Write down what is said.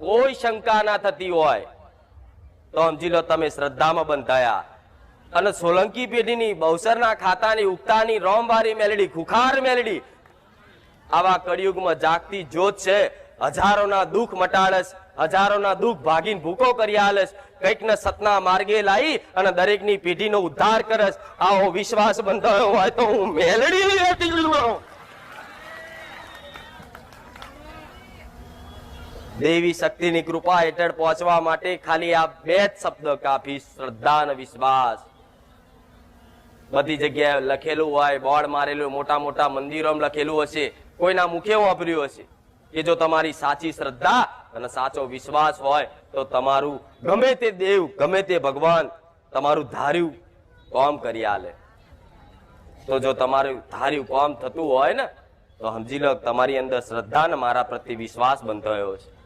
કોઈ શંકા ના થતી હોય તો સમજી લો તમે શ્રદ્ધામાં બંધાયા. અને સોલંકી પેઢીની, બહુસરના ખાતાની, ઉગતાની, રોમવારી મેલડી, ખુખાર મેલડી આવા કળિયુગમાં જાગતી જ્યોત છે. હજારોના દુઃખ મટાડસ, હજારોના દુઃખ ભાગીને ભૂકો કરી આલસ, કઈક ને સતના માર્ગે લાવી અને દરેકની પેઢીનો ઉદ્ધાર કરસ. આવો વિશ્વાસ બંધાયો હોય તો હું મેલડી દેવી શક્તિની કૃપા હેઠળ પહોંચવા માટે ખાલી આ બે જ શબ્દ કાફી, શ્રદ્ધા અને વિશ્વાસ. બધી જગ્યાએ લખેલું હોય, બોર્ડ મારેલું, મોટા મોટા મંદિરોમાં લખેલું હશે, કોઈના મુખે વાપર્યું હશે કે જો તમારી સાચી શ્રદ્ધા અને સાચો વિશ્વાસ હોય તો તમારું ગમે તે દેવ, ગમે તે ભગવાન તમારું ધાર્યું કામ કરી આલે. તો જો તમારું ધાર્યું કામ થતું હોય ને તો સમજી લો તમારી અંદર શ્રદ્ધા ને મારા પ્રત્યે વિશ્વાસ બંધાયો છે.